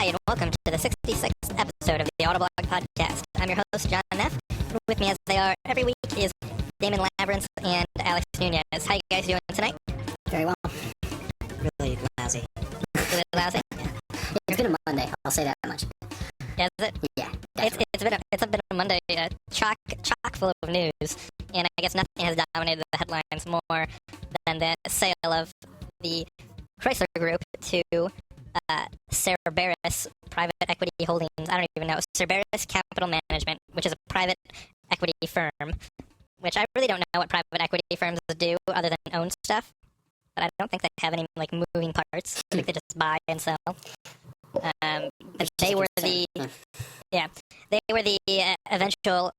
Hi, and welcome to the 66th episode of the Autoblog podcast. I'm your host, John Neff. With me, as they are every week, is Damon Labyrinth and Alex Nunez. How you guys doing tonight? Very well. Really lousy. Really lousy? Yeah. It's been a Monday, I'll say that much. Yeah, is it? Yeah, It's been a Monday chock full of news, and I guess nothing has dominated the headlines more than the sale of the Chrysler Group to Cerberus Private Equity Holdings. I don't even know. Cerberus Capital Management, which is a private equity firm, which I really don't know what private equity firms do other than own stuff. But I don't think they have any moving parts. I think they just buy and sell. They were the eventual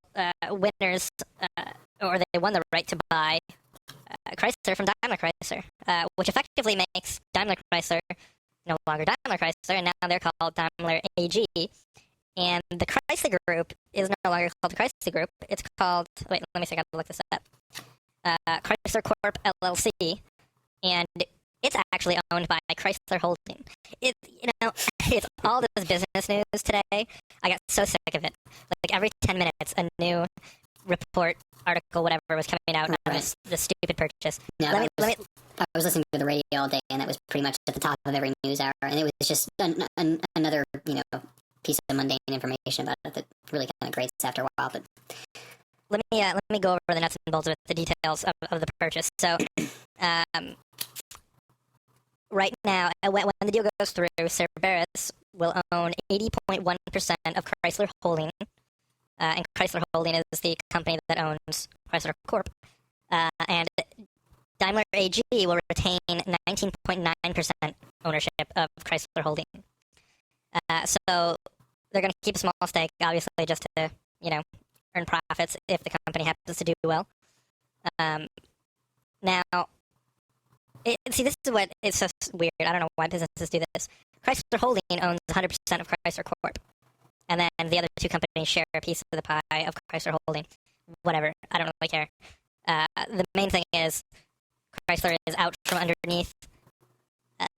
winners, or they won the right to buy Chrysler from Daimler Chrysler, which effectively makes Daimler Chrysler no longer Daimler Chrysler, and now they're called Daimler AG. And the Chrysler Group is no longer called the Chrysler Group. It's called, let me see, I gotta look this up. Chrysler Corp LLC, and it's actually owned by Chrysler Holding. It's all this business news today. I got so sick of it. Every 10 minutes, a new report, article, whatever was coming out on the stupid purchase. Yeah, I was listening to the radio all day, and that was pretty much at the top of every news hour, and it was just another, piece of mundane information about it that really kind of grates after a while. But let me go over the nuts and bolts of it, the details of the purchase. So, right now, when the deal goes through, Cerberus will own 80.1% of Chrysler Holding, and Chrysler Holding is the company that owns Chrysler Corp. And Daimler AG will retain 19.9% ownership of Chrysler Holding. So they're going to keep a small stake, obviously, just to, earn profits if the company happens to do well. Now, this is what is so weird. I don't know why businesses do this. Chrysler Holding owns 100% of Chrysler Corp. And then the other two companies share a piece of the pie of Chrysler Holding. Whatever. I don't really care. The main thing is Chrysler is out from underneath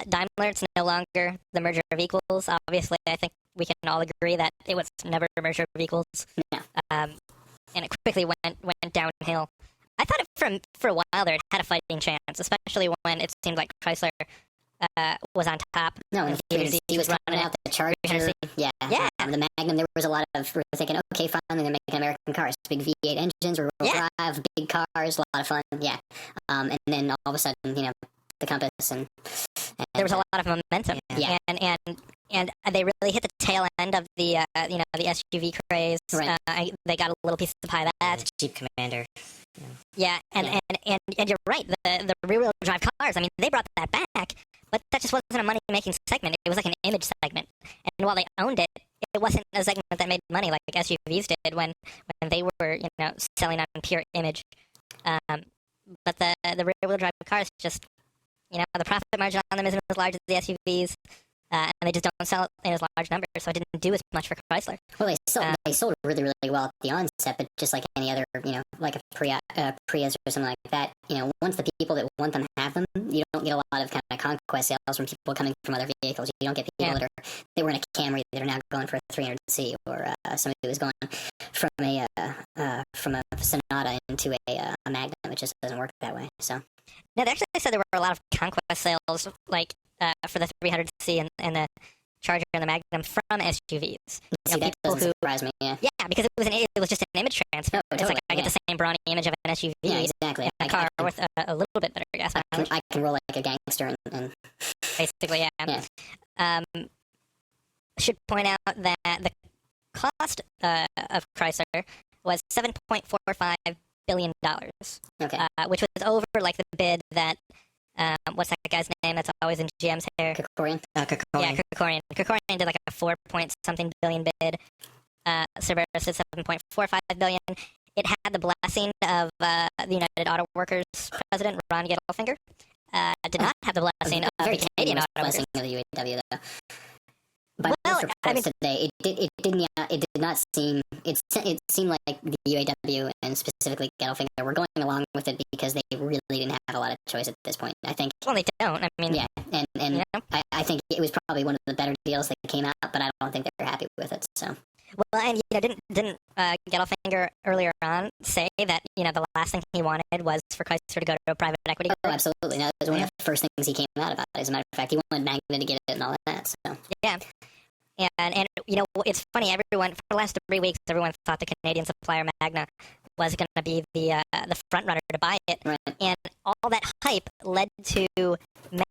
Daimler. It's no longer the merger of equals. Obviously, I think we can all agree that it was never a merger of equals. No. And it quickly went downhill. I thought for a while there it had a fighting chance, especially when it seemed like Chrysler was on top. No, and the he was running out the Charger. Yeah. The Magnum, there was a lot of, we were thinking, okay, finally they're making American cars. Big V8 engines, rear-wheel drive, big cars, a lot of fun, yeah. And then all of a sudden, the Compass and there was a lot of momentum. Yeah. And they really hit the tail end of the the SUV craze. Right. They got a little piece of the pie that. Jeep Commander. Yeah, and you're right. The rear-wheel drive cars. I mean, they brought that back, but that just wasn't a money-making segment. It was like an image segment. And while they owned it, it wasn't a segment that made money like SUVs did when they were selling on pure image. But the rear-wheel drive cars just the profit margin on them isn't as large as the SUVs. And they just don't sell it in as large numbers, so it didn't do as much for Chrysler. Well, they sold really, really well at the onset, but just like any other, like a Prius or something like that, once the people that want them have them, you don't get a lot of kind of conquest sales from people coming from other vehicles. You don't get people that were in a Camry that are now going for a 300C, or somebody who was going from a Sonata into a Magnum. It just doesn't work that way. So now they actually said there were a lot of conquest sales, for the 300C and the Charger and the Magnum from SUVs. See, that doesn't surprise me, yeah. Yeah, because it was just an image transfer. Oh, it's like I get the same brawny image of an SUV. Yeah, exactly. In a car with a little bit better gas mileage. I can roll like a gangster and basically, yeah. Should point out that the cost of Chrysler was $7.45 billion. Okay. Which was over the bid that what's that guy's name that's always in GM's hair? Kerkorian. Yeah, Kerkorian. Kerkorian did a 4-point-something billion bid. Cerberus did $7.45 billion. It had the blessing of the United Auto Workers president, Ron Gettelfinger. Did not have the blessing of the Canadian Auto Workers. Blessing of the UAW, though. by most reports today, it did not seem it seemed like the UAW and specifically Gelfinger were going along with it because they really didn't have a lot of choice at this point. I think. Well, they don't. I mean, yeah, and I think it was probably one of the better deals that came out, but I don't think they're happy with it. So. Well, and didn't Gelfinger earlier on say that the last thing he wanted was for Chrysler to go to a private equity group? Oh, absolutely. That was one of the first things he came out about. As a matter of fact, he wanted Magna to get it and all that. So. Yeah. And it's funny. Everyone for the last 3 weeks, everyone thought the Canadian supplier Magna was going to be the front runner to buy it, right. And all that hype led to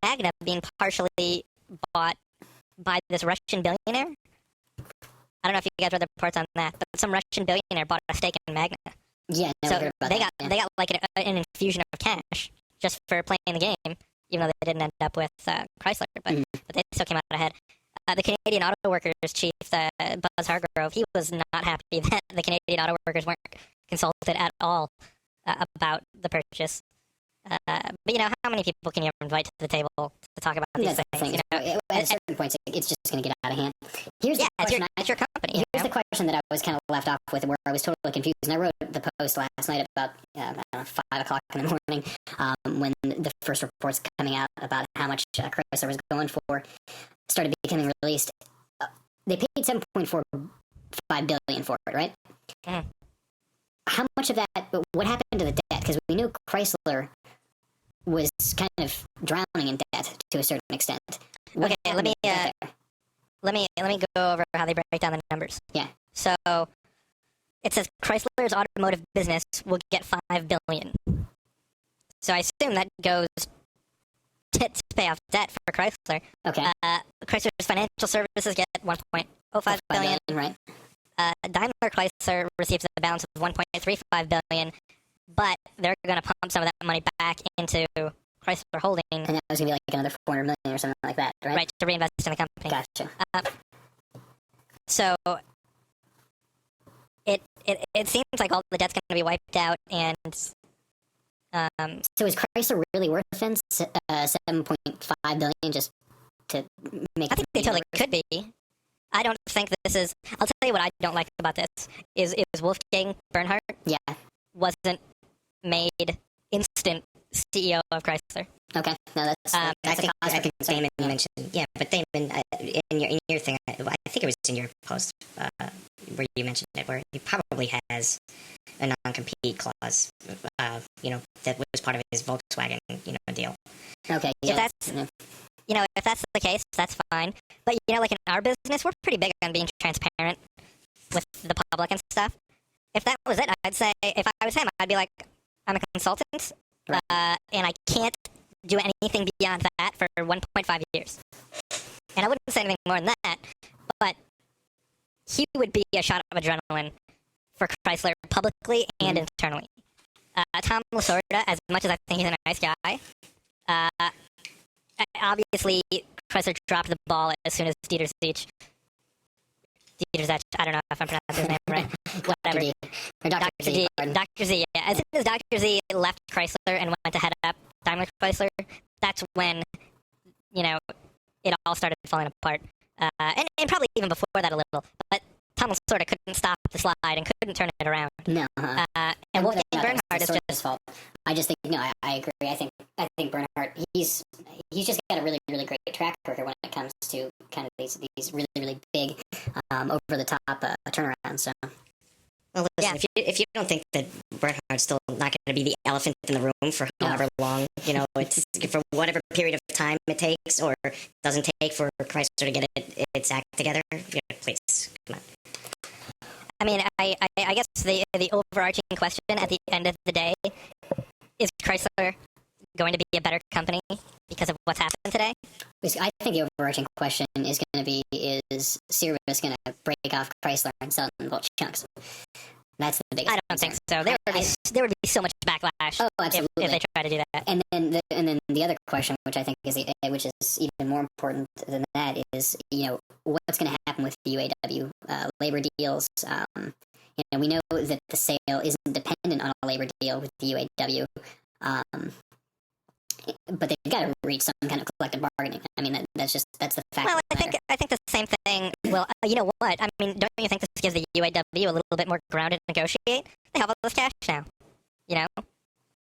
Magna being partially bought by this Russian billionaire. I don't know if you guys read the reports on that, but some Russian billionaire bought a stake in Magna. Yeah, so they got like an infusion of cash just for playing the game, even though they didn't end up with Chrysler, but they still came out ahead. The Canadian Auto Workers chief, Buzz Hargrove, he was not happy that the Canadian Auto Workers weren't consulted at all about the purchase. But how many people can you invite to the table to talk about these things? At a certain point, it's just going to get out of hand. Here's the question. It's your company. Here's the question that I was kind of left off with, where I was totally confused. And I wrote the post last night about 5 o'clock in the morning, when the first reports coming out about how much Chrysler was going for started becoming released. They paid $7.45 billion for it, right? Mm. How much of that? What happened to the debt? Because we knew Chrysler was kind of drowning in debt to a certain extent. Okay, let me go over how they break down the numbers. Yeah. So it says Chrysler's automotive business will get $5 billion. So I assume that goes to pay off debt for Chrysler. Okay. Chrysler's financial services get $1.05 billion. Right. Daimler Chrysler receives a balance of $1.35 billion, but they're going to pump some of that money back into Chrysler Holding. And that was going to be like another $400 million or something like that, right? Right, to reinvest in the company. Gotcha. So it seems like all the debt's going to be wiped out, and so is Chrysler really worth then $7.5 billion just to make? I think they totally could be. I don't think this is. I'll tell you what I don't like about this is Wolfgang Bernhardt. Yeah. Wasn't made instant CEO of Chrysler. Okay, no, that's I think Damon mentioned, yeah, but Damon, in your thing, I think it was in your post where you mentioned it, where he probably has a non-compete clause, that was part of his Volkswagen, deal. Okay, yeah. If that's the case, that's fine. But like in our business, we're pretty big on being transparent with the public and stuff. If that was it, I'd say, if I was him, I'd be like, I'm a consultant, right. And I can't do anything beyond that for 1.5 years. And I wouldn't say anything more than that, but he would be a shot of adrenaline for Chrysler publicly and internally. Tom Lasorda, as much as I think he's a nice guy, obviously Chrysler dropped the ball as soon as Dieter Zech, I don't know if I'm pronouncing his name right, whatever. Dr. Z. Yeah. As soon as Dr. Z left Chrysler and went to head up Daimler Chrysler, that's when, it all started falling apart. And probably even before that a little. But Tom sort of couldn't stop the slide and couldn't turn it around. No. And Wolfgang Bernhardt is just his fault. I just think I agree. I think Bernhardt he's just got a really, really great track record when it comes to kind of these really, really big over the top turnarounds. So. Well, listen, if you don't think that Bernhardt's still not going to be the elephant in the room for however long, it's for whatever period of time it takes or doesn't take for Chrysler to get its act together, please, come on. I mean, I guess the overarching question at the end of the day is Chrysler going to be a better company because of what's happened today? I think the overarching question is going to be, is Sirius going to break off Chrysler and sell them in bulk chunks? That's the biggest I don't think so. There would be so much backlash if they tried to do that. And then the other question, which I think is even more important than that, is what's going to happen with the UAW labor deals. We know that the sale isn't dependent on a labor deal with the UAW. but they've got to reach some kind of collective bargaining. I mean, that's the fact. Well, of the matter. I think the same thing. Well, you know what? I mean, don't you think this gives the UAW a little bit more ground to negotiate? They have all this cash now. You know,